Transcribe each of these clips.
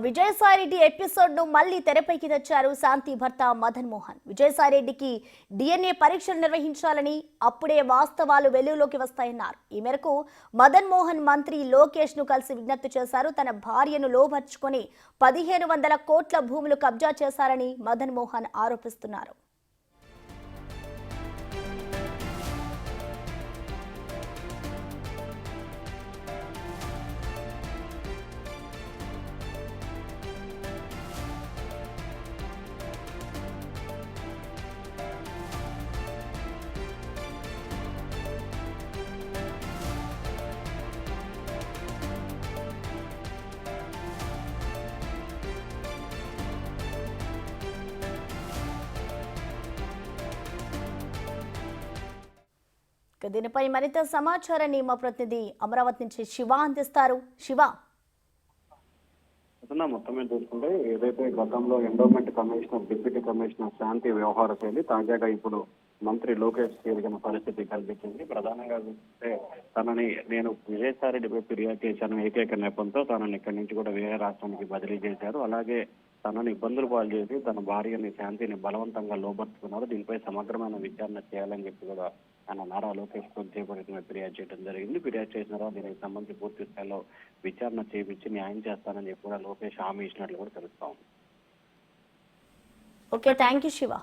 Vijayasai Reddy episode ను మళ్లీ తెరపైకి తెచ్చారు శాంతి భర్త మదన్ మోహన్. విజయసాయిరెడ్డికి డిఎన్ఏ పరీక్షలు నిర్వహించాలని, అప్పుడే వాస్తవాలు వెలుగులోకి వస్తాయన్నారు. ఈ మేరకు మదన్ మోహన్ మంత్రి లోకేష్ ను కలిసి విజ్ఞప్తి చేశారు. తన భార్యను లోబర్చుకొని 1500 కోట్ల భూములు కబ్జా చేశారని మదన్ మోహన్ ఆరోపిస్తున్నారు. దీనిపై మరింత సమాచారాన్ని మా ప్రతినిధి అమరావతి నుంచి శివ అందిస్తారు. శివ, మొత్తం మీద చూసుకుంటే ఏదైతే గతంలో ఎండోమెంట్ కమిషనర్, డిప్యూటీ కమిషనర్ శాంతి వ్యవహార శైలి తాజాగా ఇప్పుడు మంత్రి లోకేష్ ఎదిగిన పరిస్థితి కల్పించింది. ప్రధానంగా చూస్తే తనని నేను విజయసాయిరెడ్డిపై ఫిర్యాదు చేశాను ఏకైక నెపంతో తనని ఇక్కడి నుంచి కూడా వేరే రాష్ట్రానికి బదిలీ చేశారు. అలాగే తనని ఇబ్బందులు పాలు చేసి తన భార్యని శాంతిని బలవంతంగా లోబర్చుకున్నారు. దీనిపై సమగ్రమైన విచారణ చేయాలని చెప్పి కూడా ఆయన నారా లోకేష్ చేపట్టిన ఫిర్యాదు చేయడం జరిగింది. ఫిర్యాదు చేసిన తర్వాత దీనికి సంబంధించి పూర్తి స్థాయిలో విచారణ చేపించి న్యాయం చేస్తానని చెప్పి కూడా లోకేష్ హామీ ఇచ్చినట్లు కూడా తెలుస్తా ఉంది. Okay, thank you Shiva.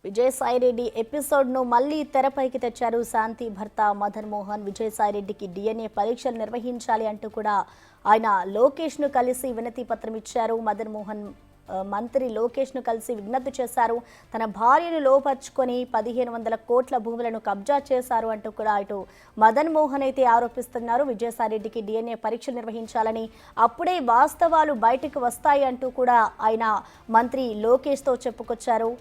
Vijayasai Reddy episode ను మళ్లీ తెరపైకి తెచ్చారు శాంతి భర్త మదన్ మోహన్. విజయసాయిరెడ్డికి డిఎన్ఏ పరీక్షలు నిర్వహించాలి అంటూ కూడా ఆయన లోకేష్ ను కలిసి వినతి పత్రం ఇచ్చారు. మదన్ మోహన్ మంత్రి లోకేష్ ను కలిసి విజ్ఞప్తి చేశారు. తన భార్యను లోపర్చుకొని 1500 కోట్ల భూములను కబ్జా చేశారు అంటూ కూడా ఇటు మదన్ మోహన్ అయితే ఆరోపిస్తున్నారు. విజయసాయిరెడ్డికి డిఎన్ఏ పరీక్షలు నిర్వహించాలని, అప్పుడే వాస్తవాలు బయటకు వస్తాయి అంటూ కూడా ఆయన మంత్రి లోకేష్ తో చెప్పుకొచ్చారు.